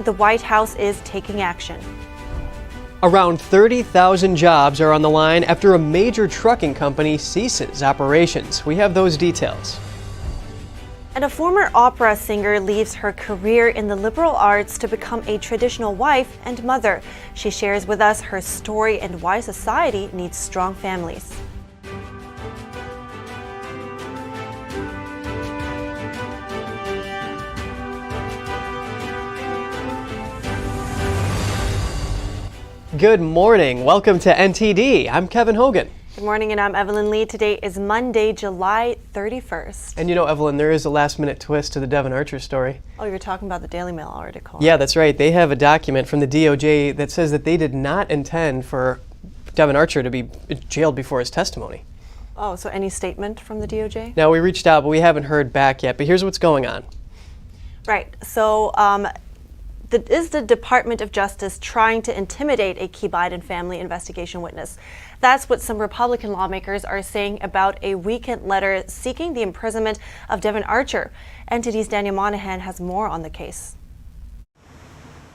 The White House is taking action. Around 30,000 jobs are on the line after a major trucking company ceases operations. We have those details. And a former opera singer leaves her career in the liberal arts to become a traditional wife and mother. She shares with us her story and why society needs strong families. Good morning. Welcome to NTD. I'm Kevin Hogan. Good morning, and I'm Evelyn Lee. Today is Monday, July 31st. And you know, Evelyn, there is a last-minute twist to the Devon Archer story. Oh, you were talking about the Daily Mail article. Yeah, that's right. They have a document from the DOJ that says that they did not intend for Devon Archer to be jailed before his testimony. Oh, so any statement from the DOJ? Now, we reached out, but we haven't heard back yet. But here's what's going on. Right. So, is the Department of Justice trying to intimidate a key Biden family investigation witness? That's what some Republican lawmakers are saying about a weekend letter seeking the imprisonment of Devon Archer. NTD's Daniel Monahan has more on the case.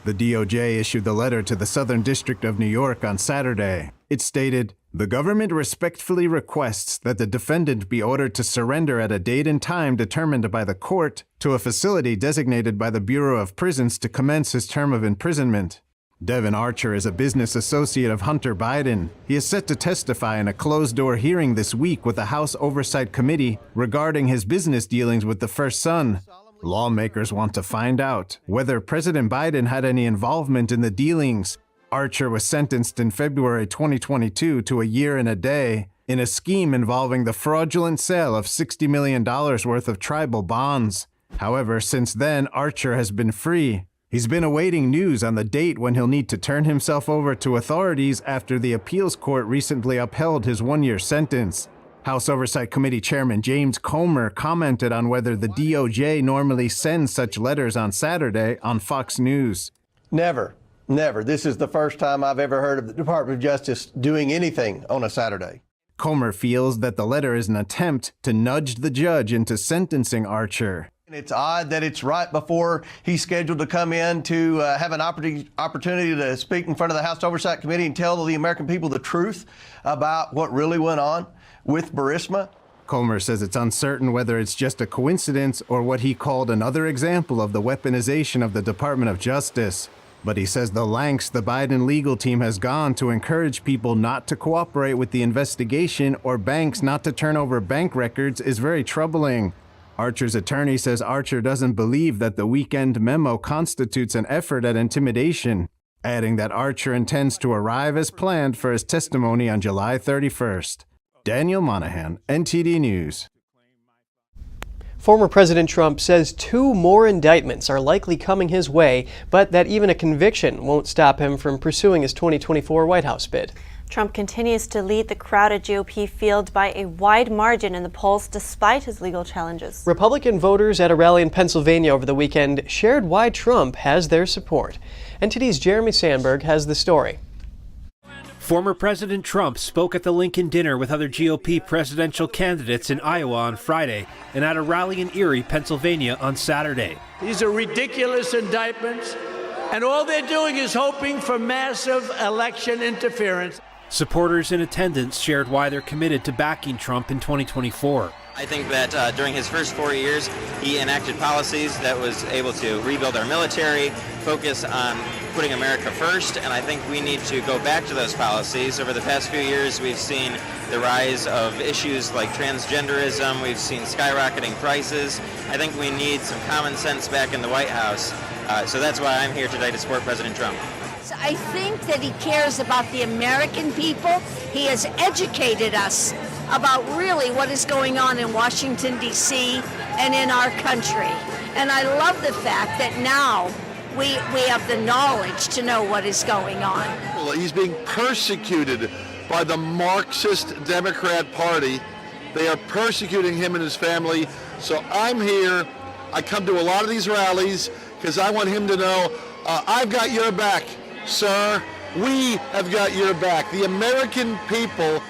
The DOJ issued the letter to the Southern District of New York on Saturday. It stated, "The government respectfully requests that the defendant be ordered to surrender at a date and time determined by the court to a facility designated by the Bureau of Prisons to commence his term of imprisonment." Devon Archer is a business associate of Hunter Biden. He is set to testify in a closed-door hearing this week with the House Oversight Committee regarding his business dealings with the first son. Lawmakers want to find out whether President Biden had any involvement in the dealings. Archer was sentenced in February 2022 to a year and a day in a scheme involving the fraudulent sale of $60 million worth of tribal bonds. However, since then, Archer has been free. He's been awaiting news on the date when he'll need to turn himself over to authorities after the appeals court recently upheld his one-year sentence. House Oversight Committee Chairman James Comer commented on whether the DOJ normally sends such letters on Saturday on Fox News. Never. This is the first time I've ever heard of the Department of Justice doing anything on a Saturday. Comer feels that the letter is an attempt to nudge the judge into sentencing Archer. It's odd that it's right before he's scheduled to come in to have an opportunity to speak in front of the House Oversight Committee and tell the American people the truth about what really went on with Burisma. Comer says it's uncertain whether it's just a coincidence or what he called another example of the weaponization of the Department of Justice. But he says the lengths the Biden legal team has gone to encourage people not to cooperate with the investigation or banks not to turn over bank records is very troubling. Archer's attorney says Archer doesn't believe that the weekend memo constitutes an effort at intimidation, adding that Archer intends to arrive as planned for his testimony on July 31st. Daniel Monahan, NTD News. Former President Trump says 2 more indictments are likely coming his way, but that even a conviction won't stop him from pursuing his 2024 White House bid. Trump continues to lead the crowded GOP field by a wide margin in the polls despite his legal challenges. Republican voters at a rally in Pennsylvania over the weekend shared why Trump has their support. NTD's Jeremy Sandberg has the story. Former President Trump spoke at the Lincoln dinner with other GOP presidential candidates in Iowa on Friday and at a rally in Erie, Pennsylvania on Saturday. These are ridiculous indictments, and all they're doing is hoping for massive election interference. Supporters in attendance shared why they're committed to backing Trump in 2024. I think that during his first 4 years, he enacted policies that was able to rebuild our military, focus on putting America first, and I think we need to go back to those policies. Over the past few years, we've seen the rise of issues like transgenderism, we've seen skyrocketing prices. I think we need some common sense back in the White House, so that's why I'm here today to support President Trump. I think that he cares about the American people. He has educated us about really what is going on in Washington, D.C. and in our country. And I love the fact that now we have the knowledge to know what is going on. Well, he's being persecuted by the Marxist Democrat Party. They are persecuting him and his family. So I'm here. I come to a lot of these rallies because I want him to know I've got your back, sir. We have got your back. The American people.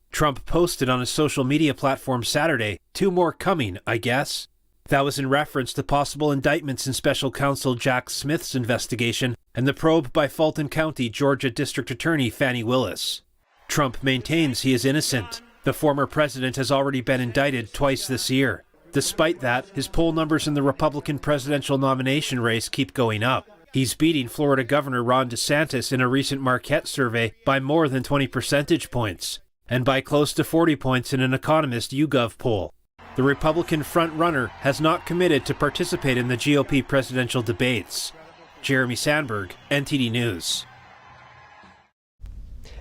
Trump posted on his social media platform Saturday, 2 more coming, I guess. That was in reference to possible indictments in Special Counsel Jack Smith's investigation and the probe by Fulton County, Georgia District Attorney Fani Willis. Trump maintains he is innocent. The former president has already been indicted twice this year. Despite that, his poll numbers in the Republican presidential nomination race keep going up. He's beating Florida Governor Ron DeSantis in a recent Marquette survey by more than 20 percentage points, and by close to 40 points in an Economist YouGov poll. The Republican frontrunner has not committed to participate in the GOP presidential debates. Jeremy Sandberg, NTD News.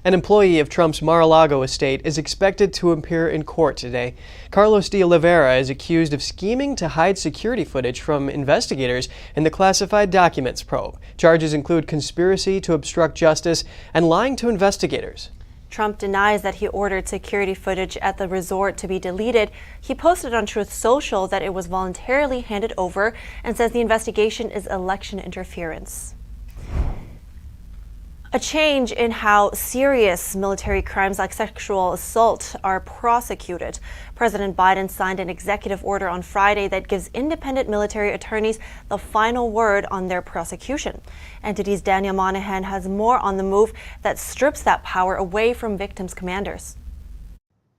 An employee of Trump's Mar-a-Lago estate is expected to appear in court today. Carlos de Oliveira is accused of scheming to hide security footage from investigators in the classified documents probe. Charges include conspiracy to obstruct justice and lying to investigators. Trump denies that he ordered security footage at the resort to be deleted. He posted on Truth Social that it was voluntarily handed over and says the investigation is election interference. A change in how serious military crimes like sexual assault are prosecuted. President Biden signed an executive order on Friday that gives independent military attorneys the final word on their prosecution. NTD's Daniel Monahan has more on the move that strips that power away from victims' commanders.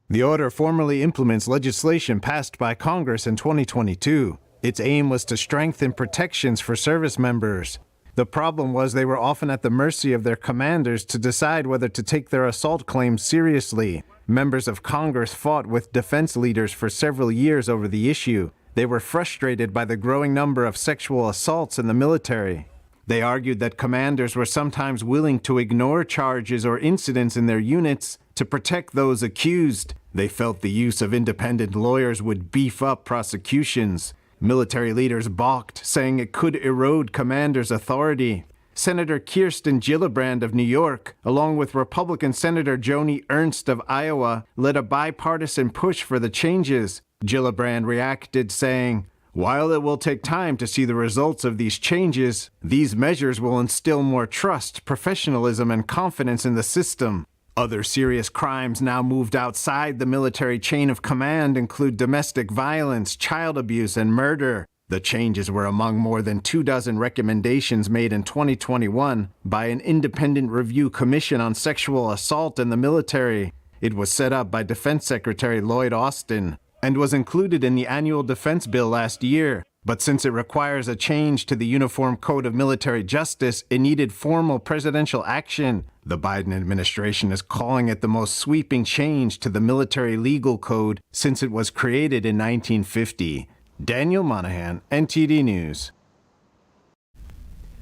The order formally implements legislation passed by Congress in 2022. Its aim was to strengthen protections for service members. The problem was they were often at the mercy of their commanders to decide whether to take their assault claims seriously. Members of Congress fought with defense leaders for several years over the issue. They were frustrated by the growing number of sexual assaults in the military. They argued that commanders were sometimes willing to ignore charges or incidents in their units to protect those accused. They felt the use of independent lawyers would beef up prosecutions. Military leaders balked, saying it could erode commanders' authority. Senator Kirsten Gillibrand of New York, along with Republican Senator Joni Ernst of Iowa, led a bipartisan push for the changes. Gillibrand reacted, saying, "While it will take time to see the results of these changes, these measures will instill more trust, professionalism, and confidence in the system." Other serious crimes now moved outside the military chain of command include domestic violence, child abuse, and murder. The changes were among more than 24 recommendations made in 2021 by an independent review commission on sexual assault in the military. It was set up by Defense Secretary Lloyd Austin and was included in the annual defense bill last year. But since it requires a change to the Uniform Code of Military Justice, it needed formal presidential action. The Biden administration is calling it the most sweeping change to the military legal code since it was created in 1950. Daniel Monahan, NTD News.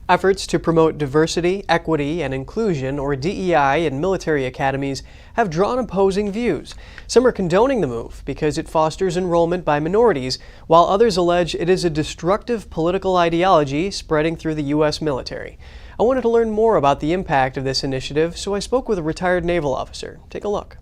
Efforts to promote diversity, equity, and inclusion, or DEI, in military academies have drawn opposing views. Some are condoning the move because it fosters enrollment by minorities, while others allege it is a destructive political ideology spreading through the U.S. military. I wanted to learn more about the impact of this initiative, so I spoke with a retired naval officer. Take a look.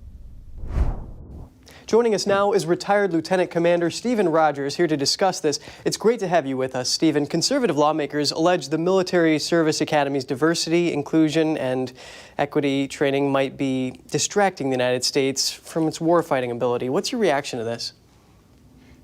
Joining us now is retired Lieutenant Commander Stephen Rogers, here to discuss this. It's great to have you with us, Stephen. Conservative lawmakers allege the military service academy's diversity, inclusion, and equity training might be distracting the United States from its warfighting ability. What's your reaction to this?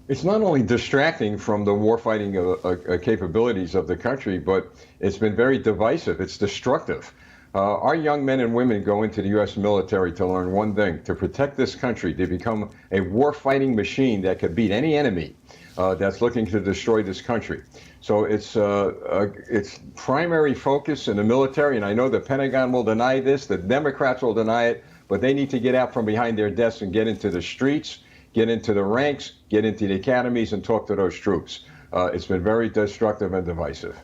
It's not only distracting from the warfighting capabilities of the country, but it's been very divisive. It's destructive. Our young men and women go into the U.S. military to learn one thing: to protect this country, to become a war-fighting machine that could beat any enemy that's looking to destroy this country. So its primary focus in the military, and I know the Pentagon will deny this, the Democrats will deny it, but they need to get out from behind their desks and get into the streets, get into the ranks, get into the academies, and talk to those troops. It's been very destructive and divisive.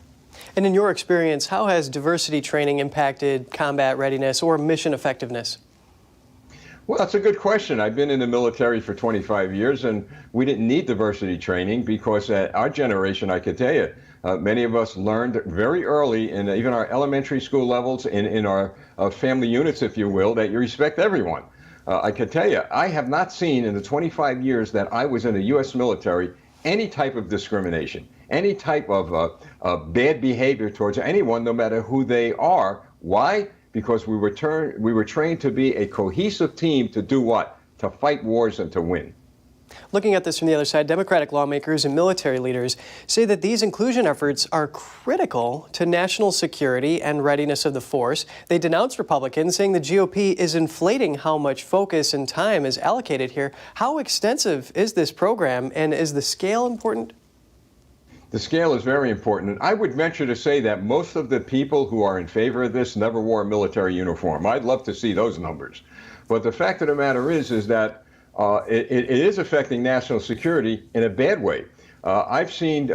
And in your experience, how has diversity training impacted combat readiness or mission effectiveness? Well, that's a good question. I've been in the military for 25 years, and we didn't need diversity training because at our generation, I could tell you, many of us learned very early in even our elementary school levels, in our family units, if you will, that you respect everyone. I can tell you, I have not seen in the 25 years that I was in the U.S. military any type of discrimination, any type of bad behavior towards anyone, no matter who they are. Why? Because we were trained to be a cohesive team to do what? To fight wars and to win. Looking at this from the other side, Democratic lawmakers and military leaders say that these inclusion efforts are critical to national security and readiness of the force. They denounce Republicans, saying the GOP is inflating how much focus and time is allocated here. How extensive is this program, and is the scale important? The scale is very important, and I would venture to say that most of the people who are in favor of this never wore a military uniform. I'd love to see those numbers. But the fact of the matter is that it is affecting national security in a bad way. I've seen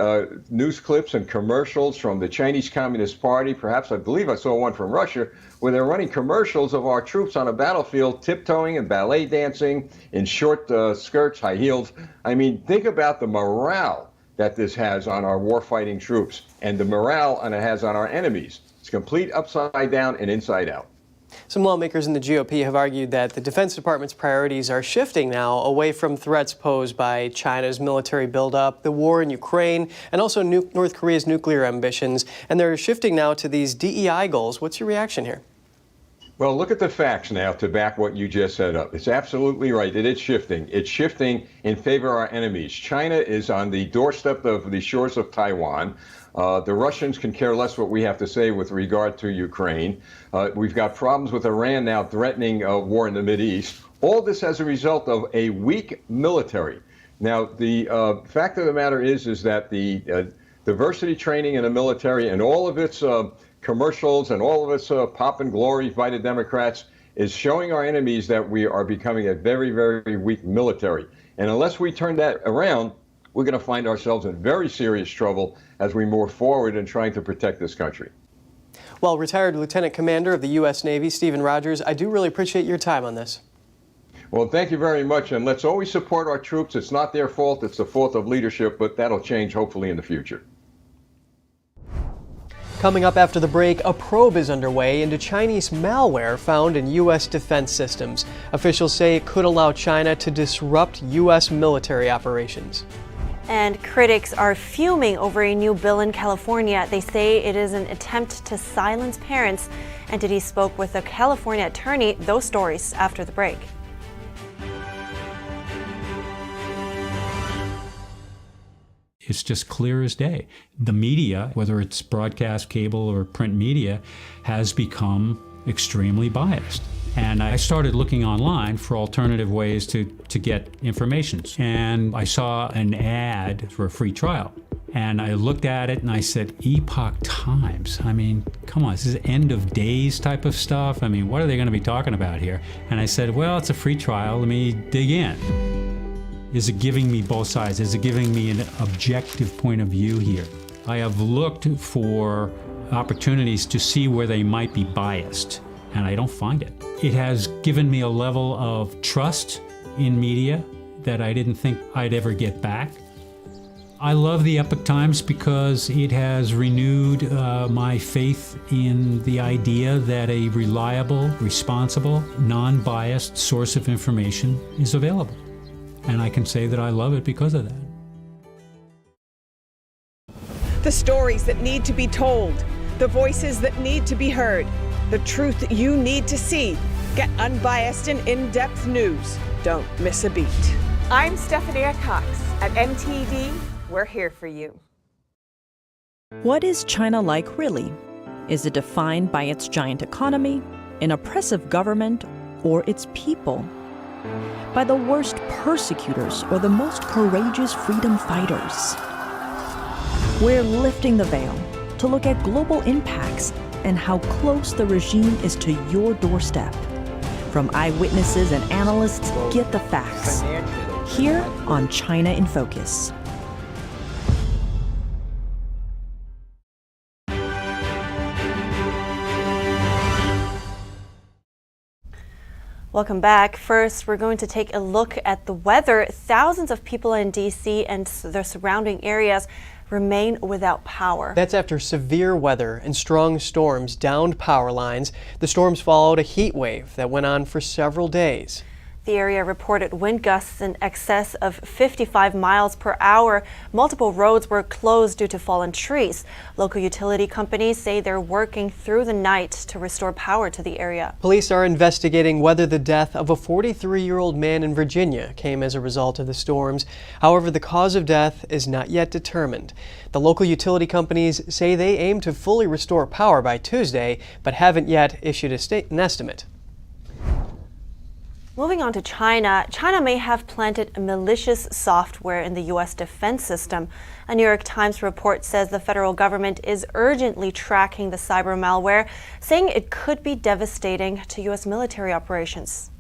news clips and commercials from the Chinese Communist Party, perhaps I believe I saw one from Russia, where they're running commercials of our troops on a battlefield tiptoeing and ballet dancing in short skirts, high heels. I mean, think about the morale that this has on our warfighting troops and the morale it has on our enemies. It's complete upside down and inside out. Some lawmakers in the GOP have argued that the Defense Department's priorities are shifting now away from threats posed by China's military buildup, the war in Ukraine, and also North Korea's nuclear ambitions, and they're shifting now to these DEI goals. What's your reaction here? Well, look at the facts now to back what you just set up. It's absolutely right. It is shifting. It's shifting in favor of our enemies. China is on the doorstep of the shores of Taiwan. The Russians can care less what we have to say with regard to Ukraine. We've got problems with Iran now threatening war in the Mideast. All this as a result of a weak military. Now, the fact of the matter is that the diversity training in the military and all of its commercials and all of its pop and glory by the Democrats is showing our enemies that we are becoming a very, very weak military. And unless we turn that around, we're going to find ourselves in very serious trouble as we move forward in trying to protect this country. Well, retired Lieutenant Commander of the U.S. Navy, Stephen Rogers, I do really appreciate your time on this. Well, thank you very much, and let's always support our troops. It's not their fault, it's the fault of leadership, but that'll change hopefully in the future. Coming up after the break, a probe is underway into Chinese malware found in U.S. defense systems. Officials say it could allow China to disrupt U.S. military operations. And critics are fuming over a new bill in California. They say it is an attempt to silence parents. NTD spoke with a California attorney. Those stories after the break. It's just clear as day. The media, whether it's broadcast, cable, or print media, has become extremely biased. And I started looking online for alternative ways to get information. And I saw an ad for a free trial. And I looked at it and I said, Epoch Times. I mean, come on, this is end of days type of stuff. I mean, what are they going to be talking about here? And I said, well, it's a free trial. Let me dig in. Is it giving me both sides? Is it giving me an objective point of view here? I have looked for opportunities to see where they might be biased, and I don't find it. It has given me a level of trust in media that I didn't think I'd ever get back. I love the Epoch Times because it has renewed my faith in the idea that a reliable, responsible, non-biased source of information is available. And I can say that I love it because of that. The stories that need to be told, the voices that need to be heard, the truth that you need to see. Get unbiased and in-depth news. Don't miss a beat. I'm Stephanie Cox. At NTD, we're here for you. What is China like really? Is it defined by its giant economy, an oppressive government, or its people? By the worst persecutors or the most courageous freedom fighters? We're lifting the veil to look at global impacts and how close the regime is to your doorstep. From eyewitnesses and analysts, get the facts. Here on China in Focus. Welcome back. First, we're going to take a look at the weather. Thousands of people in D.C. and the surrounding areas remain without power. That's after severe weather and strong storms downed power lines. The storms followed a heat wave that went on for several days. The area reported wind gusts in excess of 55 miles per hour. Multiple roads were closed due to fallen trees. Local utility companies say they're working through the night to restore power to the area. Police are investigating whether the death of a 43-year-old man in Virginia came as a result of the storms. However, the cause of death is not yet determined. The local utility companies say they aim to fully restore power by Tuesday, but haven't yet issued an estimate. Moving on to China, China may have planted malicious software in the U.S. defense system. A New York Times report says the federal government is urgently tracking the cyber malware, saying it could be devastating to U.S. military operations.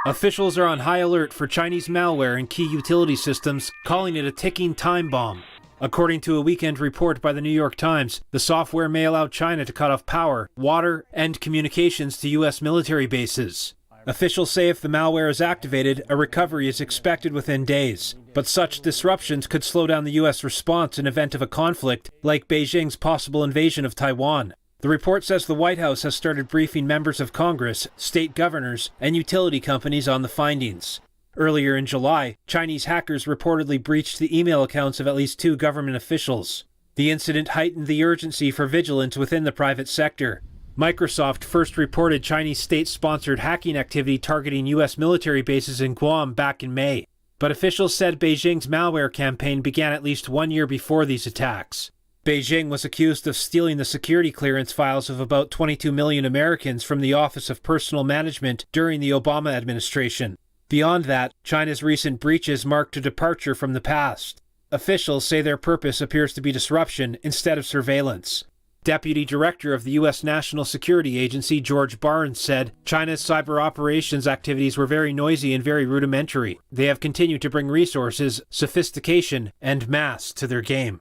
Officials are on high alert for Chinese malware in key utility systems, calling it a ticking time bomb. According to a weekend report by the New York Times, the software may allow China to cut off power, water, and communications to U.S. military bases. Officials say if the malware is activated, a recovery is expected within days. But such disruptions could slow down the U.S. response in event of a conflict, like Beijing's possible invasion of Taiwan. The report says the White House has started briefing members of Congress, state governors, and utility companies on the findings. Earlier in July, Chinese hackers reportedly breached the email accounts of at least 2 government officials. The incident heightened the urgency for vigilance within the private sector. Microsoft first reported Chinese state-sponsored hacking activity targeting U.S. military bases in Guam back in May. But officials said Beijing's malware campaign began at least 1 year before these attacks. Beijing was accused of stealing the security clearance files of about 22 million Americans from the Office of Personnel Management during the Obama administration. Beyond that, China's recent breaches marked a departure from the past. Officials say their purpose appears to be disruption instead of surveillance. Deputy Director of the U.S. National Security Agency, George Barnes, said China's cyber operations activities were very noisy and very rudimentary. They have continued to bring resources, sophistication, and mass to their game.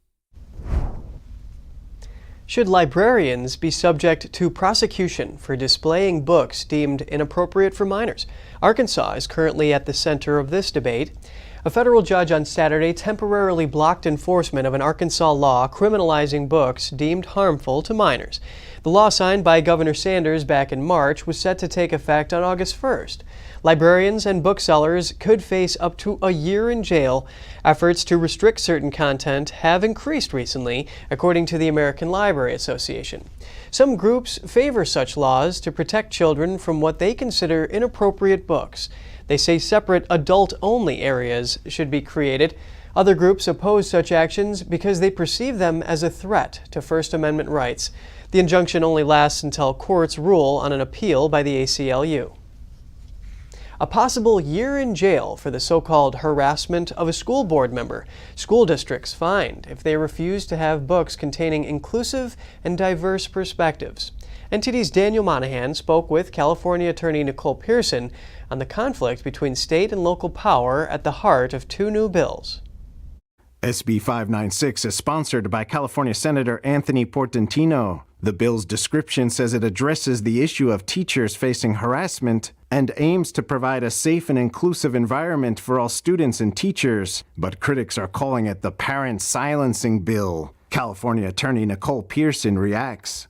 Should librarians be subject to prosecution for displaying books deemed inappropriate for minors? Arkansas is currently at the center of this debate. A federal judge on Saturday temporarily blocked enforcement of an Arkansas law criminalizing books deemed harmful to minors. The law signed by Governor Sanders back in March was set to take effect on August 1st. Librarians and booksellers could face up to a year in jail. Efforts to restrict certain content have increased recently, according to the American Library Association. Some groups favor such laws to protect children from what they consider inappropriate books. They say separate adult-only areas should be created. Other groups oppose such actions because they perceive them as a threat to First Amendment rights. The injunction only lasts until courts rule on an appeal by the ACLU. A possible year in jail for the so-called harassment of a school board member. School districts fined if they refuse to have books containing inclusive and diverse perspectives. NTD's Daniel Monahan spoke with California attorney Nicole Pearson on the conflict between state and local power at the heart of 2 new bills. SB 596 is sponsored by California Senator Anthony Portantino. The bill's description says it addresses the issue of teachers facing harassment and aims to provide a safe and inclusive environment for all students and teachers. But critics are calling it the parent silencing bill. California attorney Nicole Pearson reacts.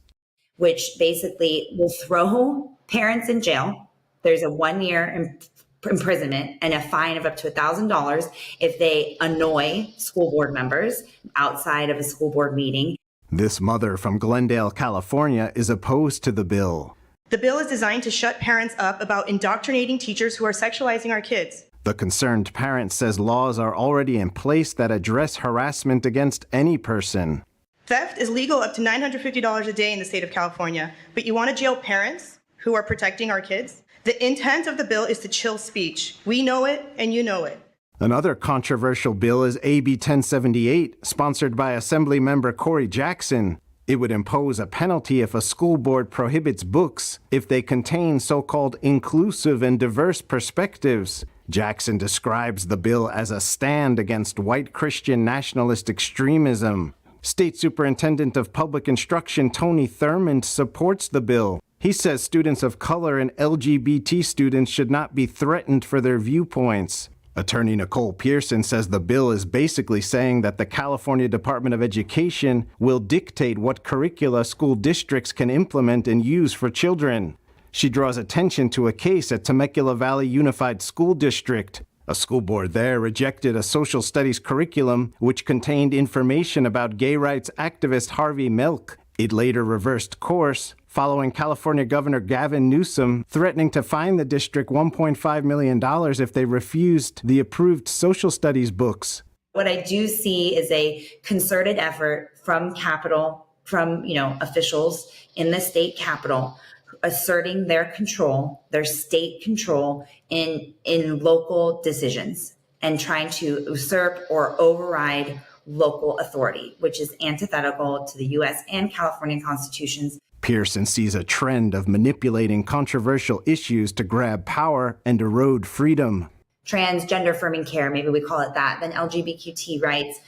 Which basically will throw parents in jail. There's a 1-year imprisonment and a fine of up to $1,000 if they annoy school board members outside of a school board meeting. This mother from Glendale, California, is opposed to the bill. The bill is designed to shut parents up about indoctrinating teachers who are sexualizing our kids. The concerned parent says laws are already in place that address harassment against any person. Theft is legal up to $950 a day in the state of California, but you want to jail parents who are protecting our kids? The intent of the bill is to chill speech. We know it, and you know it. Another controversial bill is AB 1078, sponsored by Assemblymember Corey Jackson. It would impose a penalty if a school board prohibits books if they contain so-called inclusive and diverse perspectives. Jackson describes the bill as a stand against white Christian nationalist extremism. State Superintendent of Public Instruction Tony Thurmond supports the bill. He says students of color and LGBT students should not be threatened for their viewpoints. Attorney Nicole Pearson says the bill is basically saying that the California Department of Education will dictate what curricula school districts can implement and use for children. She draws attention to a case at Temecula Valley Unified School District. A school board there rejected a social studies curriculum which contained information about gay rights activist Harvey Milk. It later reversed course, following California Governor Gavin Newsom threatening to fine the district $1.5 million if they refused the approved social studies books. What I do see is a concerted effort from officials in the state capitol asserting their control, their state control in local decisions and trying to usurp or override local authority, which is antithetical to the U.S. and California constitutions. Pearson sees a trend of manipulating controversial issues to grab power and erode freedom. Transgender affirming care, maybe we call it that, then LGBTQ rights.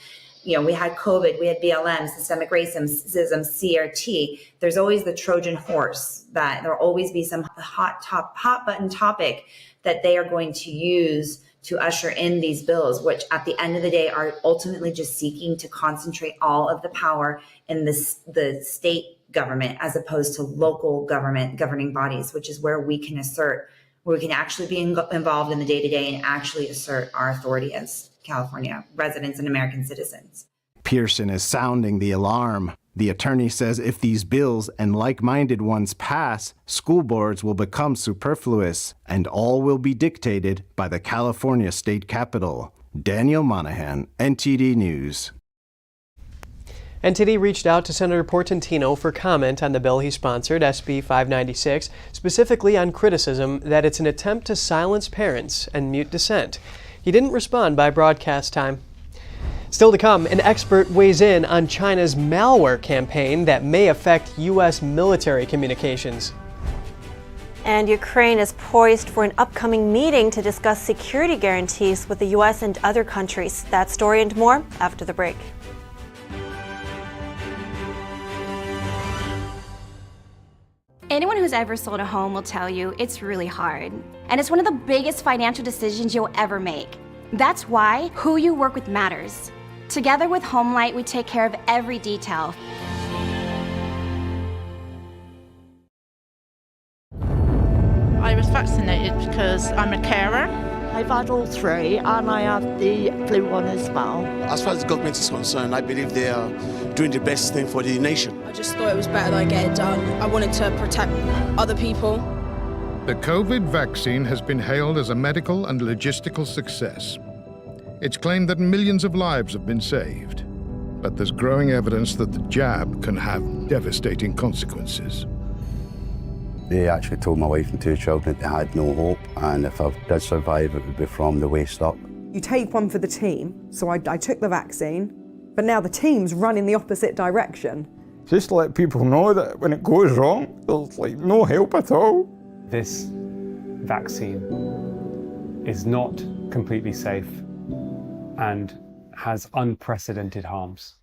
We had COVID, we had BLM, systemic racism, CRT. There's always the Trojan horse, that there'll always be some hot button topic that they are going to use to usher in these bills, which at the end of the day are ultimately just seeking to concentrate all of the power in the state government as opposed to local government governing bodies, which is where we can actually be involved in the day-to-day and actually assert our authority as California residents and American citizens. Pearson is sounding the alarm. The attorney says if these bills and like-minded ones pass, school boards will become superfluous, and all will be dictated by the California State Capitol. Daniel Monahan, NTD News. NTD reached out to Senator Portantino for comment on the bill he sponsored, SB 596, specifically on criticism that it's an attempt to silence parents and mute dissent. He didn't respond by broadcast time. Still to come, an expert weighs in on China's malware campaign that may affect U.S. military communications. And Ukraine is poised for an upcoming meeting to discuss security guarantees with the U.S. and other countries. That story and more after the break. Anyone who's ever sold a home will tell you it's really hard. And it's one of the biggest financial decisions you'll ever make. That's why who you work with matters. Together with HomeLight, we take care of every detail. I was vaccinated because I'm a carer. I've had all three and I have the flu one as well. As far as the government is concerned, I believe they are doing the best thing for the nation. I just thought it was better that I get it done. I wanted to protect other people. The COVID vaccine has been hailed as a medical and logistical success. It's claimed that millions of lives have been saved, but there's growing evidence that the jab can have devastating consequences. They actually told my wife and two children they had no hope, and if I did survive, it would be from the waist up. You take one for the team, so I took the vaccine, but now the team's run in the opposite direction. Just to let people know that when it goes wrong, there's like no help at all. This vaccine is not completely safe and has unprecedented harms.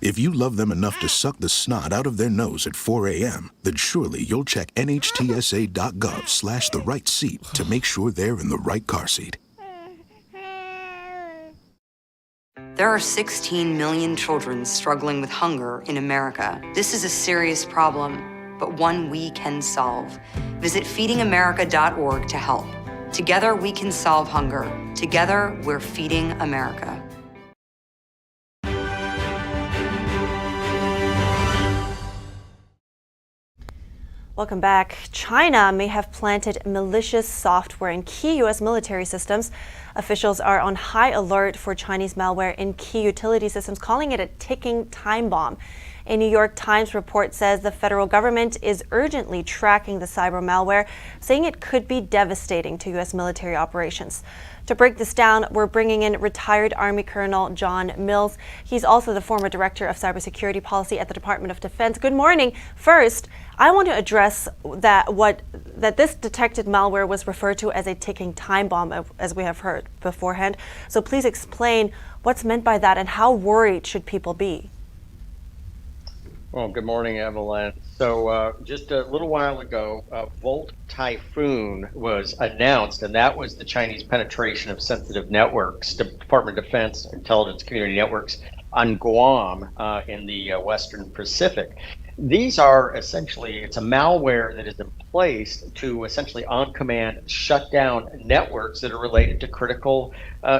If you love them enough to suck the snot out of their nose at 4 a.m., then surely you'll check nhtsa.gov/the right seat to make sure they're in the right car seat. There are 16 million children struggling with hunger in America. This is a serious problem, but one we can solve. Visit feedingamerica.org to help. Together we can solve hunger. Together we're feeding America. Welcome back. China may have planted malicious software in key U.S. military systems. Officials are on high alert for Chinese malware in key utility systems, calling it a ticking time bomb. A New York Times report says the federal government is urgently tracking the cyber malware, saying it could be devastating to U.S. military operations. To break this down, we're bringing in retired Army Colonel John Mills. He's also the former Director of Cybersecurity Policy at the Department of Defense. Good morning. First, I want to address that this detected malware was referred to as a ticking time bomb, as we have heard beforehand. So please explain what's meant by that and how worried should people be? Well, good morning, Evelyn. So just a little while ago, Volt Typhoon was announced, and that was the Chinese penetration of sensitive networks, Department of Defense, intelligence community networks on Guam in the Western Pacific. These are essentially, it's a malware that is in place to essentially on command shut down networks that are related to critical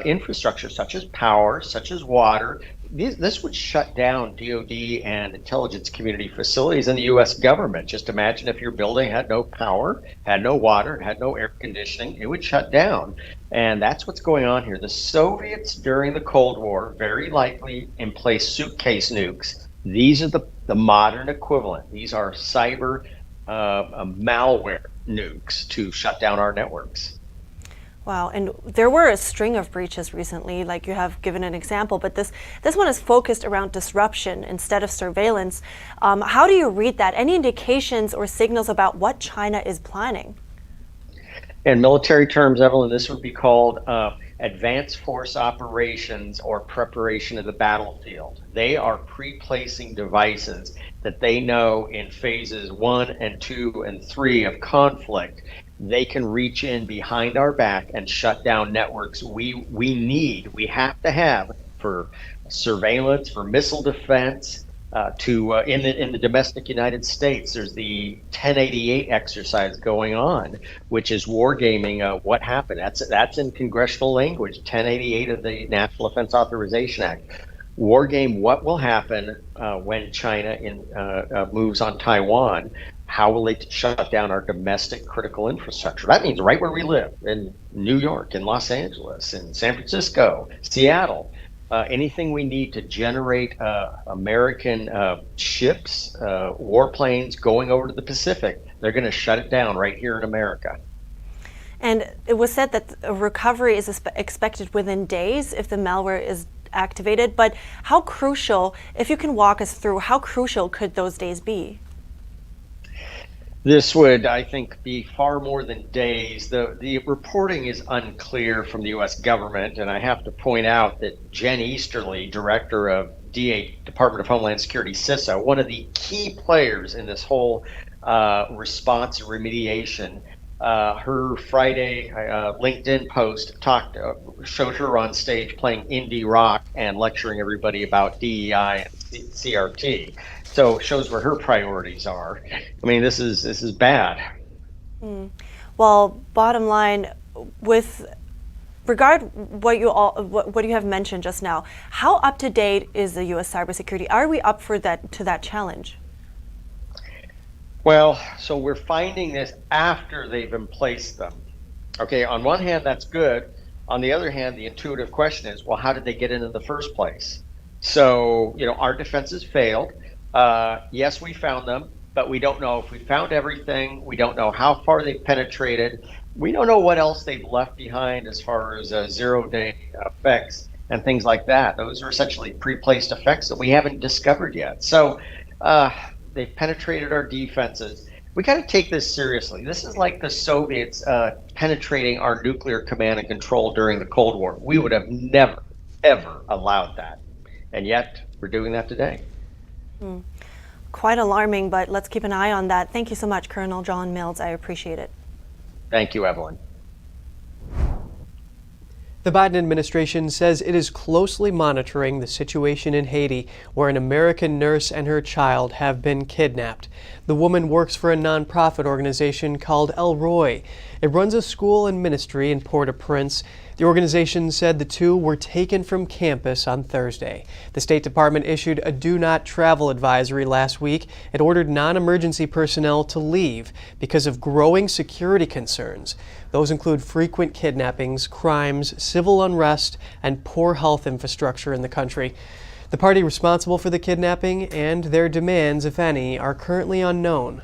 infrastructure, such as power, such as water. This would shut down DOD and intelligence community facilities in the U.S. government. Just imagine if your building had no power, had no water, had no air conditioning, it would shut down. And that's what's going on here. The Soviets during the Cold War very likely emplaced suitcase nukes. These are the modern equivalent. These are cyber malware nukes to shut down our networks. Wow, and there were a string of breaches recently, like you have given an example, but this one is focused around disruption instead of surveillance. How do you read that? Any indications or signals about what China is planning? In military terms, Evelyn, this would be called advanced force operations or preparation of the battlefield. They are pre-placing devices that they know in phases 1 and 2 and 3 of conflict. They can reach in behind our back and shut down networks we have to have for surveillance, for missile defense. In the domestic United States, there's the 1088 exercise going on, which is wargaming what happened. That's in congressional language, 1088 of the National Defense Authorization Act. Wargame what will happen when China moves on Taiwan. How will they shut down our domestic critical infrastructure? That means right where we live, in New York, in Los Angeles, in San Francisco, Seattle. Anything we need to generate American ships, warplanes going over to the Pacific, they're going to shut it down right here in America. And it was said that a recovery is expected within days if the malware is activated. But how crucial, if you can walk us through, how crucial could those days be? This would, I think, be far more than days. The reporting is unclear from the U.S. government, and I have to point out that Jen Easterly, director of Department of Homeland Security, CISA, one of the key players in this whole response and remediation, her Friday LinkedIn post showed her on stage playing indie rock and lecturing everybody about DEI and CRT. So it shows where her priorities are. I mean, this is bad. Well, bottom line, with regard what you have mentioned just now, how up to date is the U.S. cybersecurity? Are we up for that challenge? Well, so we're finding this after they've emplaced them. Okay, on one hand, that's good. On the other hand, the intuitive question is, well, how did they get in the first place? So, our defenses failed. Yes, we found them, but we don't know if we found everything. We don't know how far they've penetrated. We don't know what else they've left behind as far as zero-day effects and things like that. Those are essentially pre-placed effects that we haven't discovered yet. So they've penetrated our defenses. We got to take this seriously. This is like the Soviets penetrating our nuclear command and control during the Cold War. We would have never, ever allowed that. And yet, we're doing that today. Quite alarming, but let's keep an eye on that. Thank you so much, Colonel John Mills. I appreciate it. Thank you, Evelyn. The Biden administration says it is closely monitoring the situation in Haiti, where an American nurse and her child have been kidnapped. The woman works for a nonprofit organization called El Roy. It runs a school and ministry in Port-au-Prince. The organization said the two were taken from campus on Thursday. The State Department issued a do not travel advisory last week. It ordered non-emergency personnel to leave because of growing security concerns. Those include frequent kidnappings, crimes, civil unrest, and poor health infrastructure in the country. The party responsible for the kidnapping and their demands, if any, are currently unknown.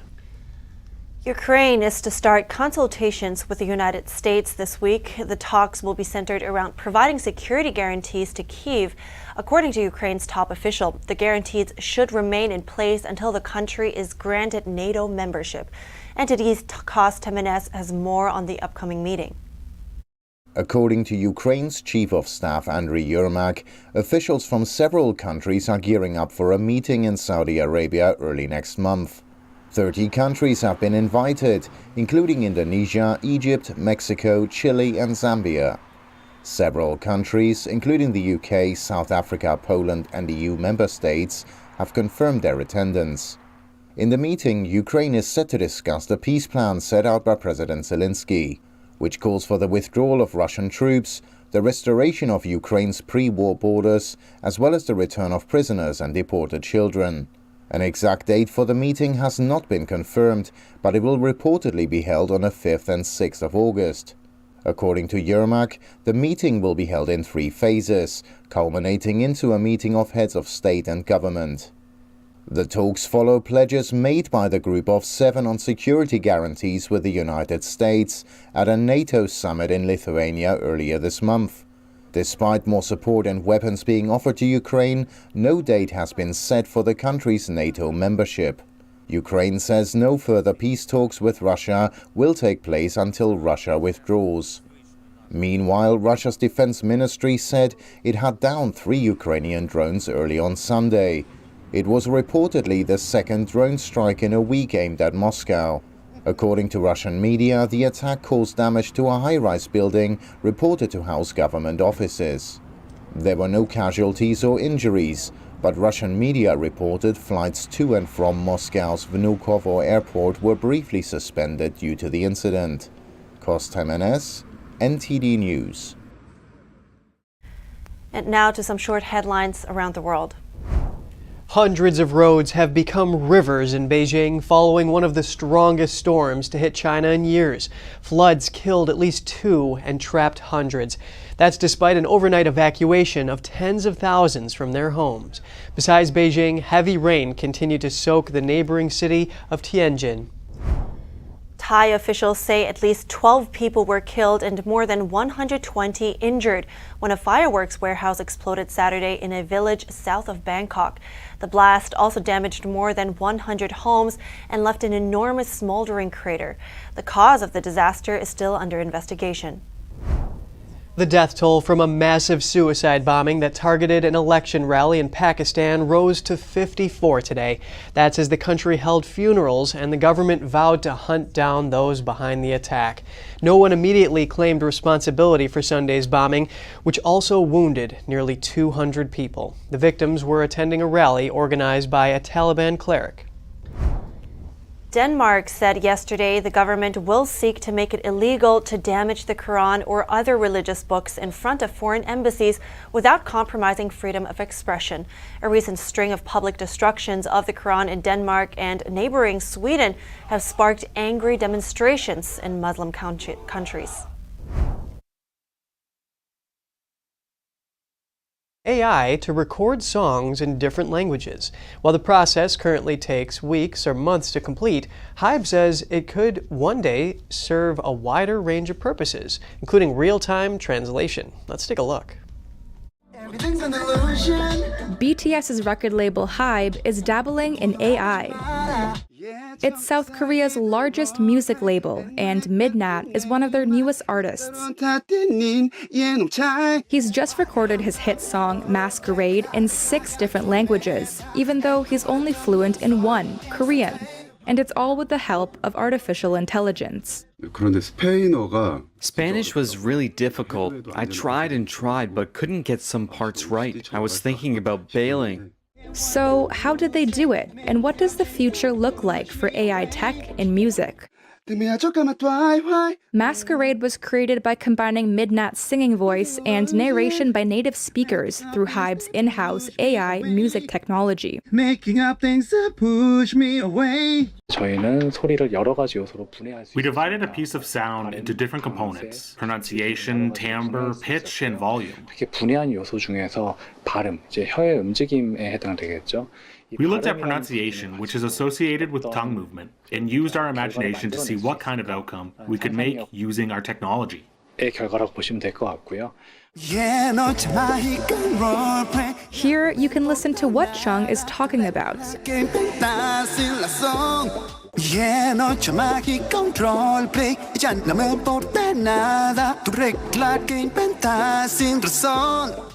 Ukraine is to start consultations with the United States this week. The talks will be centered around providing security guarantees to Kyiv. According to Ukraine's top official, the guarantees should remain in place until the country is granted NATO membership. NTD's Kos Temenes has more on the upcoming meeting. According to Ukraine's Chief of Staff Andriy Yermak, officials from several countries are gearing up for a meeting in Saudi Arabia early next month. 30 countries have been invited, including Indonesia, Egypt, Mexico, Chile and Zambia. Several countries, including the UK, South Africa, Poland and EU member states, have confirmed their attendance. In the meeting, Ukraine is set to discuss the peace plan set out by President Zelensky, which calls for the withdrawal of Russian troops, the restoration of Ukraine's pre-war borders, as well as the return of prisoners and deported children. An exact date for the meeting has not been confirmed, but it will reportedly be held on the 5th and 6th of August. According to Yermak, the meeting will be held in 3 phases, culminating into a meeting of heads of state and government. The talks follow pledges made by the Group of 7 on security guarantees with the United States at a NATO summit in Lithuania earlier this month. Despite more support and weapons being offered to Ukraine, no date has been set for the country's NATO membership. Ukraine says no further peace talks with Russia will take place until Russia withdraws. Meanwhile, Russia's defense ministry said it had downed 3 Ukrainian drones early on Sunday. It was reportedly the second drone strike in a week aimed at Moscow. According to Russian media, the attack caused damage to a high-rise building reported to house government offices. There were no casualties or injuries, but Russian media reported flights to and from Moscow's Vnukovo airport were briefly suspended due to the incident. Kos Temenes, NTD News. And now to some short headlines around the world. Hundreds of roads have become rivers in Beijing following one of the strongest storms to hit China in years. Floods killed at least 2 and trapped hundreds. That's despite an overnight evacuation of tens of thousands from their homes. Besides Beijing, heavy rain continued to soak the neighboring city of Tianjin. Thai officials say at least 12 people were killed and more than 120 injured when a fireworks warehouse exploded Saturday in a village south of Bangkok. The blast also damaged more than 100 homes and left an enormous smoldering crater. The cause of the disaster is still under investigation. The death toll from a massive suicide bombing that targeted an election rally in Pakistan rose to 54 today. That's as the country held funerals and the government vowed to hunt down those behind the attack. No one immediately claimed responsibility for Sunday's bombing, which also wounded nearly 200 people. The victims were attending a rally organized by a Taliban cleric. Denmark said yesterday the government will seek to make it illegal to damage the Quran or other religious books in front of foreign embassies without compromising freedom of expression. A recent string of public destructions of the Quran in Denmark and neighboring Sweden have sparked angry demonstrations in Muslim countries. AI to record songs in different languages. While the process currently takes weeks or months to complete, Hybe says it could one day serve a wider range of purposes, including real-time translation. Let's take a look. BTS's record label Hybe is dabbling in AI. It's South Korea's largest music label, and Midnat is one of their newest artists. He's just recorded his hit song Masquerade in 6 different languages, even though he's only fluent in 1, Korean. And it's all with the help of artificial intelligence. Spanish was really difficult. I tried and tried, but couldn't get some parts right. I was thinking about bailing. So how did they do it? And what does the future look like for AI tech in music? Masquerade was created by combining Midnat's singing voice and narration by native speakers through Hybe's in-house AI music technology. Making up things that push me away. We divided a piece of sound into different components: pronunciation, timbre, pitch, and volume. We looked at pronunciation, which is associated with tongue movement, and used our imagination to see what kind of outcome we could make using our technology. Here, you can listen to what Chung is talking about.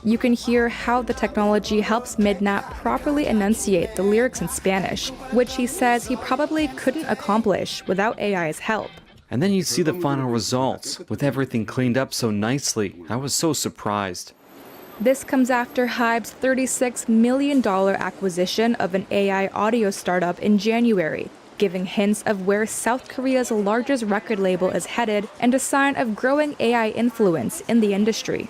You can hear how the technology helps Midnat properly enunciate the lyrics in Spanish, which he says he probably couldn't accomplish without AI's help. And then you see the final results, with everything cleaned up so nicely. I was so surprised. This comes after Hybe's $36 million acquisition of an AI audio startup in January, giving hints of where South Korea's largest record label is headed and a sign of growing AI influence in the industry.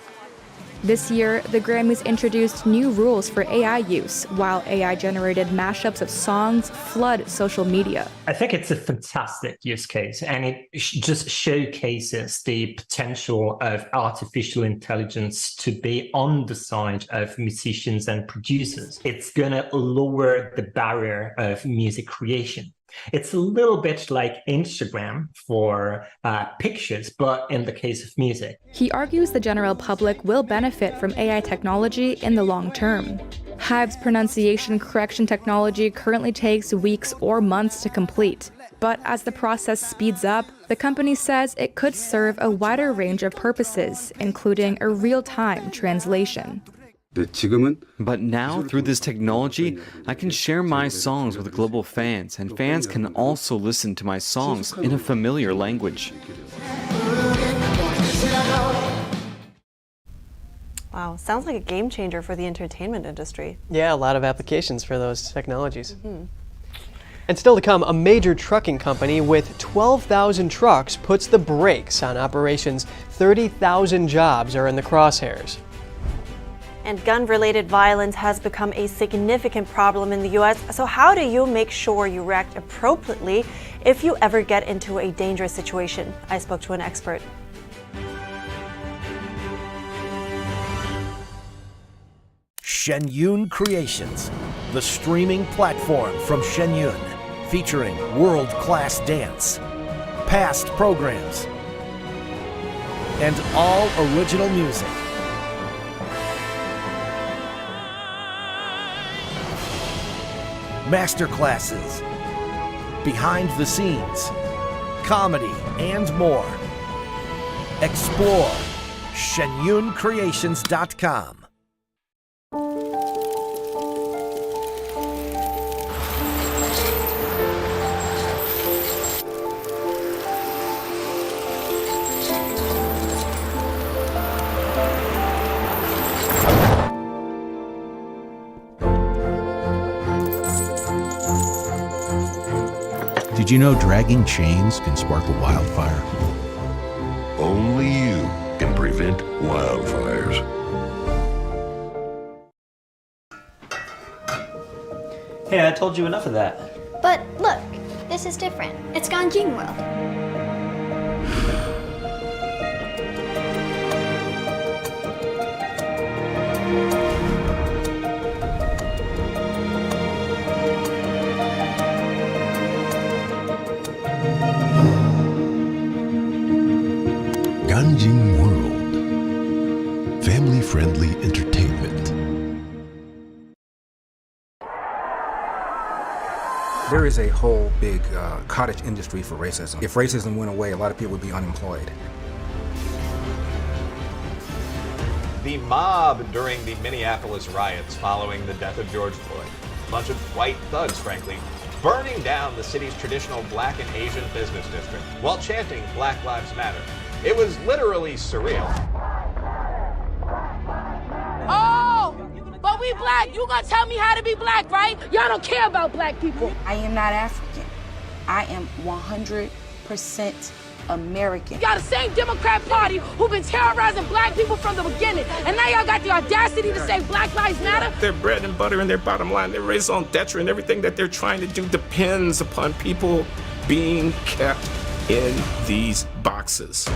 This year, the Grammys introduced new rules for AI use, while AI-generated mashups of songs flood social media. I think it's a fantastic use case, and it just showcases the potential of artificial intelligence to be on the side of musicians and producers. It's going to lower the barrier of music creation. It's a little bit like Instagram for pictures, but in the case of music. He argues the general public will benefit from AI technology in the long term. Hybe's pronunciation correction technology currently takes weeks or months to complete. But as the process speeds up, the company says it could serve a wider range of purposes, including a real-time translation. But now, through this technology, I can share my songs with global fans, and fans can also listen to my songs in a familiar language. Wow, sounds like a game changer for the entertainment industry. Yeah, a lot of applications for those technologies. And still to come, a major trucking company with 12,000 trucks puts the brakes on operations. 30,000 jobs are in the crosshairs. And gun-related violence has become a significant problem in the U.S. So how do you make sure you react appropriately if you ever get into a dangerous situation? I spoke to an expert. Shen Yun Creations, the streaming platform from Shen Yun, featuring world-class dance, past programs, and all original music. Masterclasses, behind the scenes, comedy, and more. Explore shenyuncreations.com. Did you know dragging chains can spark a wildfire? Only you can prevent wildfires. Hey, I told you enough of that. But look, this is different. It's Ganjing World. Ganjing World. Family-friendly entertainment. There is a whole big cottage industry for racism. If racism went away, a lot of people would be unemployed. The mob during the Minneapolis riots following the death of George Floyd. A bunch of white thugs, frankly, burning down the city's traditional black and Asian business district while chanting Black Lives Matter. It was literally surreal. Oh, but we black. You gonna tell me how to be black, right? Y'all don't care about black people. I am not African. I am 100% 100% American. Y'all the same Democrat Party who've been terrorizing black people from the beginning, and now y'all got the audacity to say Black Lives Matter? Their bread and butter and their bottom line, their raison d'etre, and everything that they're trying to do depends upon people being kept in these boxes.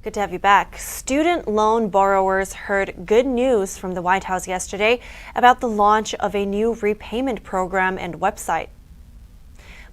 Good to have you back. Student loan borrowers heard good news from the White House yesterday about the launch of a new repayment program and website.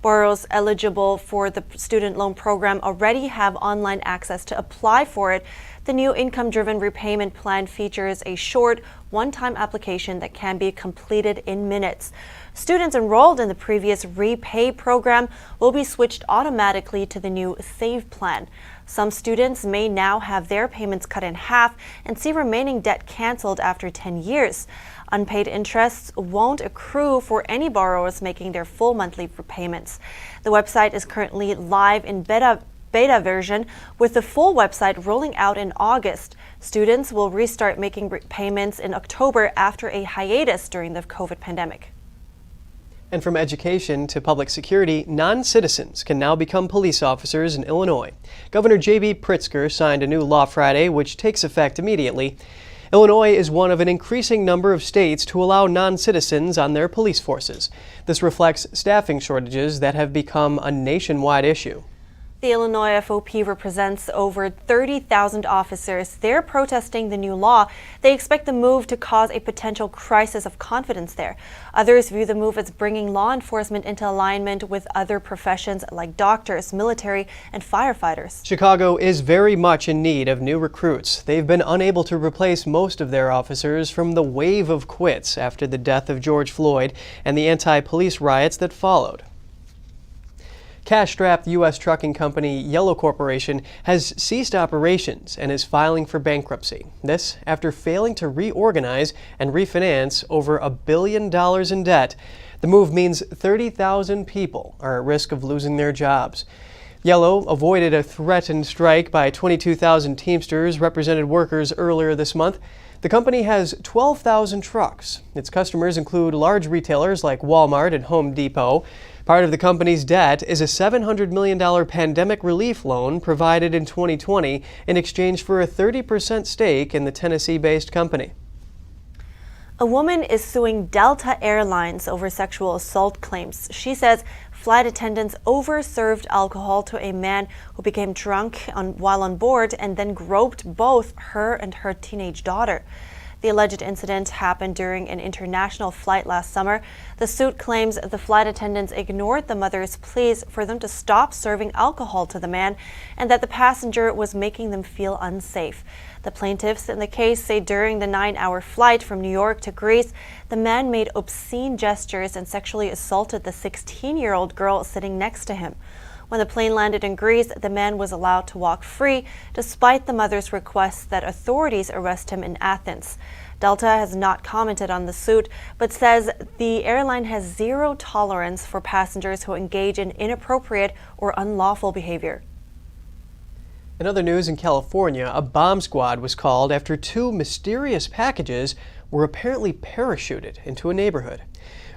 Borrowers eligible for the student loan program already have online access to apply for it. The new income-driven repayment plan features a short, one-time application that can be completed in minutes. Students enrolled in the previous Repay program will be switched automatically to the new Save plan. Some students may now have their payments cut in half and see remaining debt canceled after 10 years. Unpaid interests won't accrue for any borrowers making their full monthly repayments. The website is currently live in beta version, with the full website rolling out in August. Students will restart making payments in October after a hiatus during the COVID pandemic. And from education to public security, non-citizens can now become police officers in Illinois. Governor J.B. Pritzker signed a new law Friday, which takes effect immediately. Illinois is one of an increasing number of states to allow non-citizens on their police forces. This reflects staffing shortages that have become a nationwide issue. The Illinois FOP represents over 30,000 officers. They're protesting the new law. They expect the move to cause a potential crisis of confidence there. Others view the move as bringing law enforcement into alignment with other professions like doctors, military, and firefighters. Chicago is very much in need of new recruits. They've been unable to replace most of their officers from the wave of quits after the death of George Floyd and the anti-police riots that followed. Cash-strapped U.S. trucking company Yellow Corporation has ceased operations and is filing for bankruptcy. This after failing to reorganize and refinance over $1 billion in debt. The move means 30,000 people are at risk of losing their jobs. Yellow avoided a threatened strike by 22,000 Teamsters represented workers earlier this month. The company has 12,000 trucks. Its customers include large retailers like Walmart and Home Depot. Part of the company's debt is a $700 million pandemic relief loan provided in 2020 in exchange for a 30% stake in the Tennessee-based company. A woman is suing Delta Airlines over sexual assault claims. She says flight attendants overserved alcohol to a man who became drunk while on board and then groped both her and her teenage daughter. The alleged incident happened during an international flight last summer. The suit claims the flight attendants ignored the mother's pleas for them to stop serving alcohol to the man and that the passenger was making them feel unsafe. The plaintiffs in the case say during the 9-hour flight from New York to Greece, the man made obscene gestures and sexually assaulted the 16-year-old girl sitting next to him. When the plane landed in Greece, the man was allowed to walk free, despite the mother's request that authorities arrest him in Athens. Delta has not commented on the suit, but says the airline has zero tolerance for passengers who engage in inappropriate or unlawful behavior. In other news, in California, a bomb squad was called after 2 mysterious packages were apparently parachuted into a neighborhood.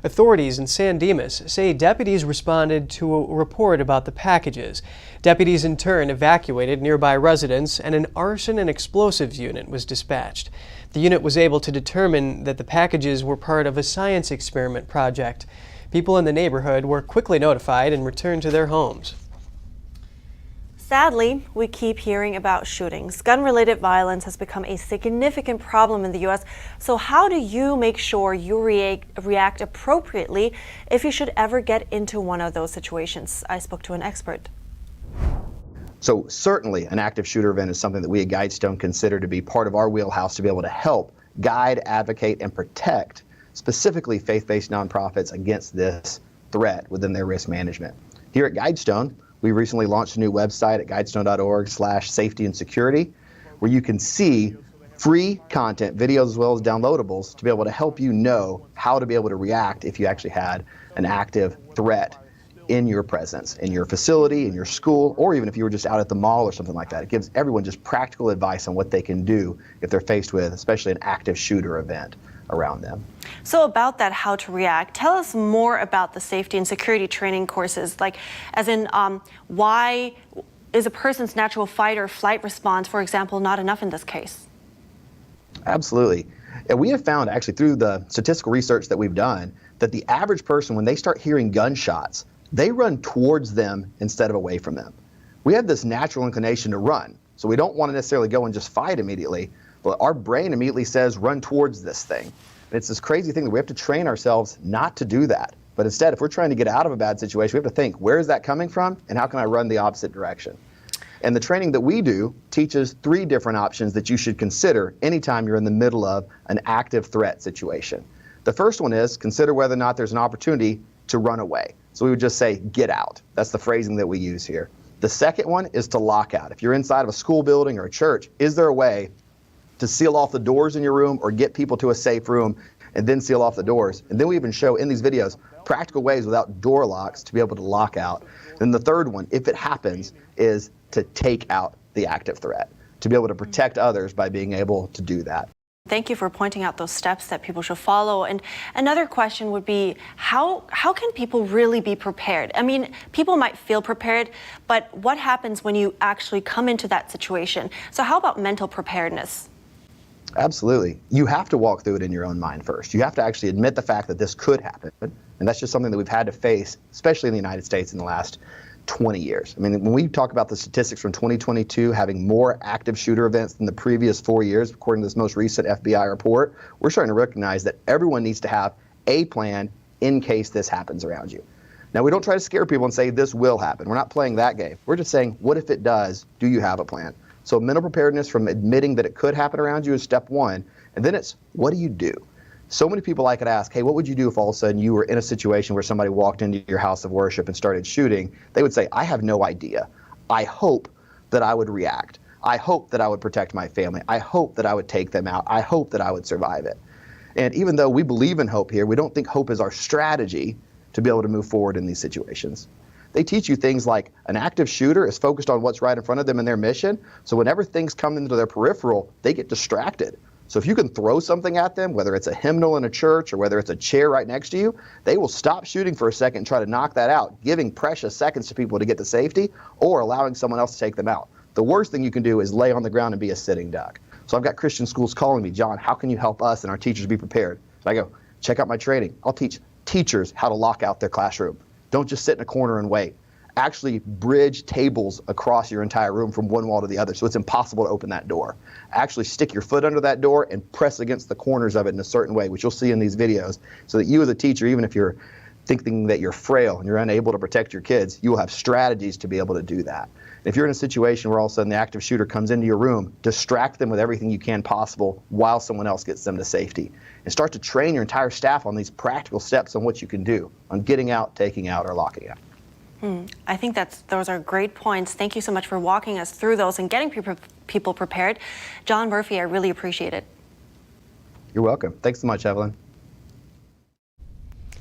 Authorities in San Dimas say deputies responded to a report about the packages. Deputies in turn evacuated nearby residents and an arson and explosives unit was dispatched. The unit was able to determine that the packages were part of a science experiment project. People in the neighborhood were quickly notified and returned to their homes. Sadly, we keep hearing about shootings. Gun-related violence has become a significant problem in the U.S. So how do you make sure you react appropriately if you should ever get into one of those situations? I spoke to an expert. So certainly an active shooter event is something that we at Guidestone consider to be part of our wheelhouse to be able to help guide, advocate, and protect specifically faith-based nonprofits against this threat within their risk management. Here at Guidestone, we recently launched a new website at guidestone.org/safety and security, where you can see free content, videos as well as downloadables, to be able to help you know how to be able to react if you actually had an active threat in your presence, in your facility, in your school, or even if you were just out at the mall or something like that. It gives everyone just practical advice on what they can do if they're faced with, especially an active shooter event around them. So about that, how to react, tell us more about the safety and security training courses, like as in why is a person's natural fight or flight response, for example, not enough in this case? Absolutely. And we have found actually through the statistical research that we've done that the average person, when they start hearing gunshots, they run towards them instead of away from them. We have this natural inclination to run. So we don't want to necessarily go and just fight immediately, but our brain immediately says run towards this thing. And it's this crazy thing that we have to train ourselves not to do that. But instead, if we're trying to get out of a bad situation, we have to think, where is that coming from and how can I run the opposite direction? And the training that we do teaches 3 different options that you should consider anytime you're in the middle of an active threat situation. The first one is consider whether or not there's an opportunity to run away. So we would just say, get out. That's the phrasing that we use here. The second one is to lock out. If you're inside of a school building or a church, is there a way to seal off the doors in your room or get people to a safe room and then seal off the doors? And then we even show in these videos practical ways without door locks to be able to lock out. And the third one, if it happens, is to take out the active threat, to be able to protect others by being able to do that. Thank you for pointing out those steps that people should follow. And another question would be, how can people really be prepared? I mean, people might feel prepared, but what happens when you actually come into that situation? So how about mental preparedness? Absolutely. You have to walk through it in your own mind first. You have to actually admit the fact that this could happen. And that's just something that we've had to face, especially in the United States in the last 20 years. I mean, when we talk about the statistics from 2022 having more active shooter events than the previous 4 years, according to this most recent FBI report, we're starting to recognize that everyone needs to have a plan in case this happens around you. Now, we don't try to scare people and say this will happen. We're not playing that game. We're just saying, what if it does? Do you have a plan? So mental preparedness from admitting that it could happen around you is step one. And then it's, what do you do? So many people I could ask, hey, what would you do if all of a sudden you were in a situation where somebody walked into your house of worship and started shooting? They would say, I have no idea. I hope that I would react. I hope that I would protect my family. I hope that I would take them out. I hope that I would survive it. And even though we believe in hope here, we don't think hope is our strategy to be able to move forward in these situations. They teach you things like an active shooter is focused on what's right in front of them in their mission. So whenever things come into their peripheral, they get distracted. So if you can throw something at them, whether it's a hymnal in a church or whether it's a chair right next to you, they will stop shooting for a second and try to knock that out, giving precious seconds to people to get to safety or allowing someone else to take them out. The worst thing you can do is lay on the ground and be a sitting duck. So I've got Christian schools calling me, John, how can you help us and our teachers be prepared? So I go, check out my training. I'll teach teachers how to lock out their classroom. Don't just sit in a corner and wait. Actually bridge tables across your entire room from one wall to the other so it's impossible to open that door. Actually stick your foot under that door and press against the corners of it in a certain way, which you'll see in these videos, so that you as a teacher, even if you're thinking that you're frail and you're unable to protect your kids, you will have strategies to be able to do that. If you're in a situation where all of a sudden the active shooter comes into your room, distract them with everything you can possible while someone else gets them to safety. And start to train your entire staff on these practical steps on what you can do, on getting out, taking out, or locking out. I think those are great points. Thank you so much for walking us through those and getting people prepared. John Murphy, I really appreciate it. You're welcome. Thanks so much, Evelyn.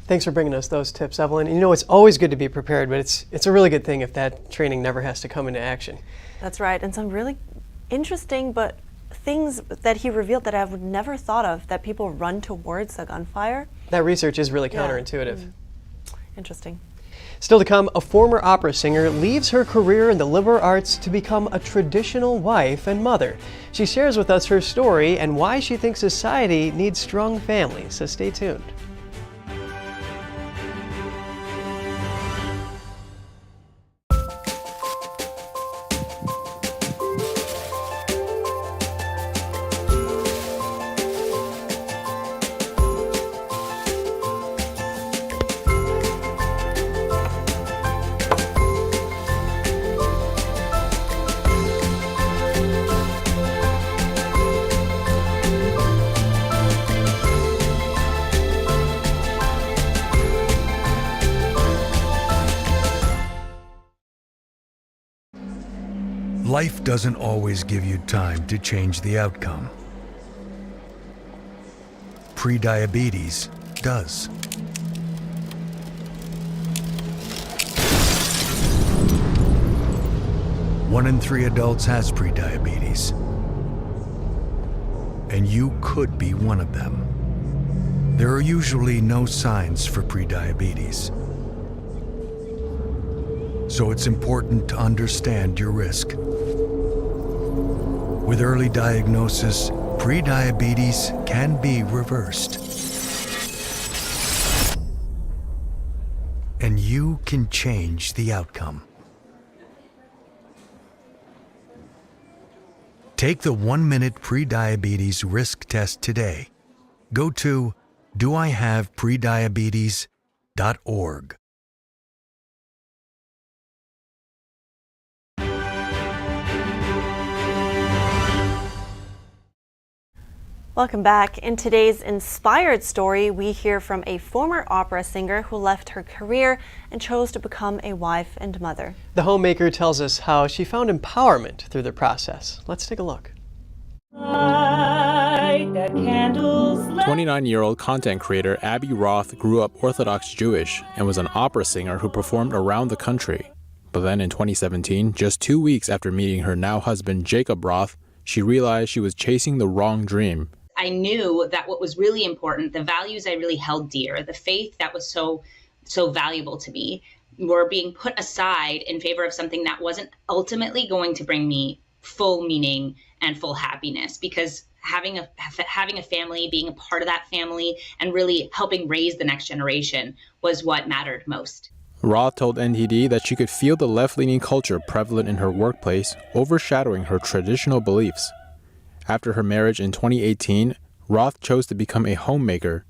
Thanks for bringing us those tips, Evelyn. You know, it's always good to be prepared, but it's a really good thing if that training never has to come into action. That's right, and some really interesting but things that he revealed that I would never thought of, that people run towards a gunfire. That research is really counterintuitive. Interesting. Still to come, a former opera singer leaves her career in the liberal arts to become a traditional wife and mother. She shares with us her story and why she thinks society needs strong families, so stay tuned. Life doesn't always give you time to change the outcome. Prediabetes does. 1 in 3 adults has prediabetes. And you could be one of them. There are usually no signs for prediabetes. So it's important to understand your risk. With early diagnosis, prediabetes can be reversed. And you can change the outcome. Take the 1-minute prediabetes risk test today. Go to doihaveprediabetes.org. Welcome back. In today's inspired story, we hear from a former opera singer who left her career and chose to become a wife and mother. The homemaker tells us how she found empowerment through the process. Let's take a look. 29-year-old content creator Abby Roth grew up Orthodox Jewish and was an opera singer who performed around the country. But then in 2017, just 2 weeks after meeting her now husband Jacob Roth, she realized she was chasing the wrong dream. I knew that what was really important, the values I really held dear, the faith that was so valuable to me, were being put aside in favor of something that wasn't ultimately going to bring me full meaning and full happiness. Because having a family, being a part of that family, and really helping raise the next generation was what mattered most. Roth told NTD that she could feel the left-leaning culture prevalent in her workplace overshadowing her traditional beliefs. After her marriage in 2018, Roth chose to become a homemaker.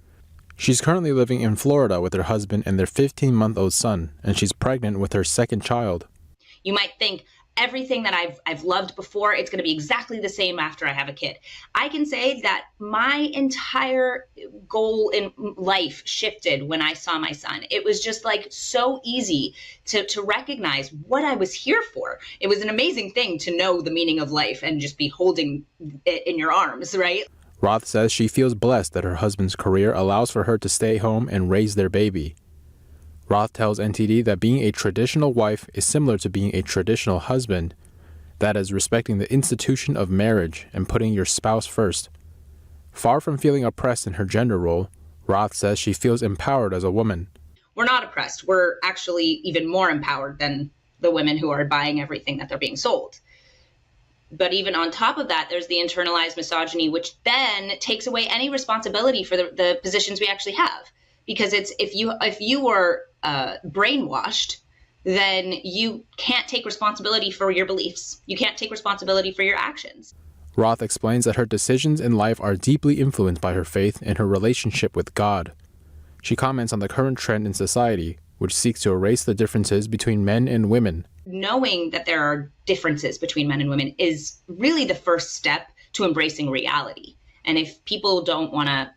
She's currently living in Florida with her husband and their 15-month-old son, and she's pregnant with her second child. You might think everything that I've loved before, it's going to be exactly the same after I have a kid. I can say that my entire goal in life shifted when I saw my son. It was just like so easy to recognize what I was here for. It was an amazing thing to know the meaning of life and just be holding it in your arms, right? Roth says she feels blessed that her husband's career allows for her to stay home and raise their baby. Roth tells NTD that being a traditional wife is similar to being a traditional husband, that is, respecting the institution of marriage and putting your spouse first. Far from feeling oppressed in her gender role, Roth says she feels empowered as a woman. We're not oppressed. We're actually even more empowered than the women who are buying everything that they're being sold. But even on top of that, there's the internalized misogyny, which then takes away any responsibility for the positions we actually have. Because it's if you were brainwashed, then you can't take responsibility for your beliefs. You can't take responsibility for your actions. Roth explains that her decisions in life are deeply influenced by her faith and her relationship with God. She comments on the current trend in society, which seeks to erase the differences between men and women. Knowing that there are differences between men and women is really the first step to embracing reality. And if people don't want to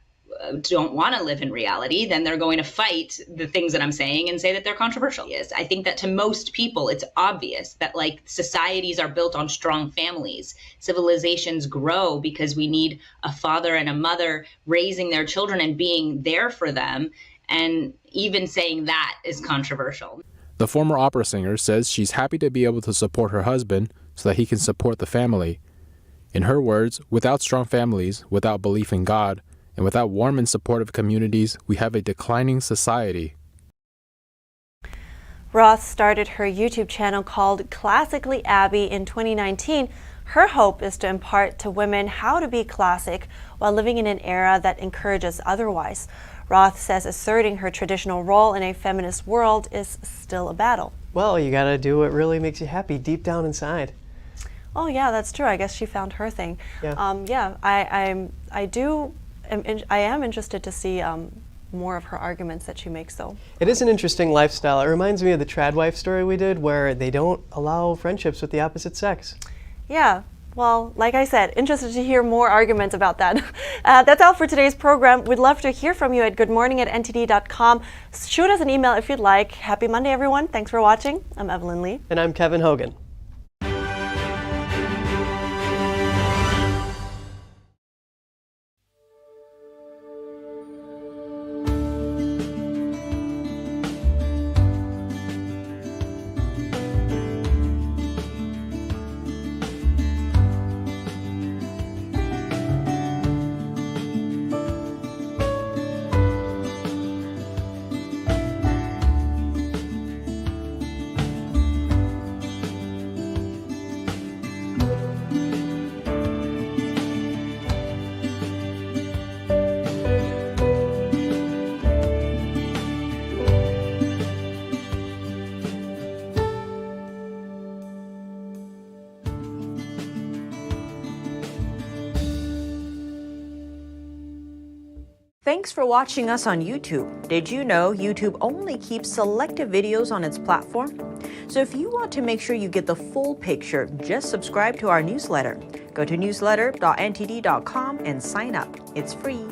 live in reality, then they're going to fight the things that I'm saying and say that they're controversial. Yes, I think that to most people, it's obvious that like societies are built on strong families. Civilizations grow because we need a father and a mother raising their children and being there for them. And even saying that is controversial. The former opera singer says she's happy to be able to support her husband so that he can support the family. In her words, without strong families, without belief in God, and without warm and supportive communities, we have a declining society. Roth started her YouTube channel called Classically Abby in 2019. Her hope is to impart to women how to be classic while living in an era that encourages otherwise. Roth says asserting her traditional role in a feminist world is still a battle. Well, you gotta do what really makes you happy deep down inside. Oh yeah, that's true. I guess she found her thing. Yeah. I am interested to see more of her arguments that she makes, though. It is an interesting lifestyle. It reminds me of the trad wife story we did, where they don't allow friendships with the opposite sex. Yeah. Well, like I said, interested to hear more arguments about that. That's all for today's program. We'd love to hear from you at goodmorning@ntd.com. Shoot us an email if you'd like. Happy Monday, everyone. Thanks for watching. I'm Evelyn Lee. And I'm Kevin Hogan. Thanks for watching us on YouTube. Did you know YouTube only keeps selective videos on its platform? So if you want to make sure you get the full picture, just subscribe to our newsletter. Go to newsletter.ntd.com and sign up. It's free.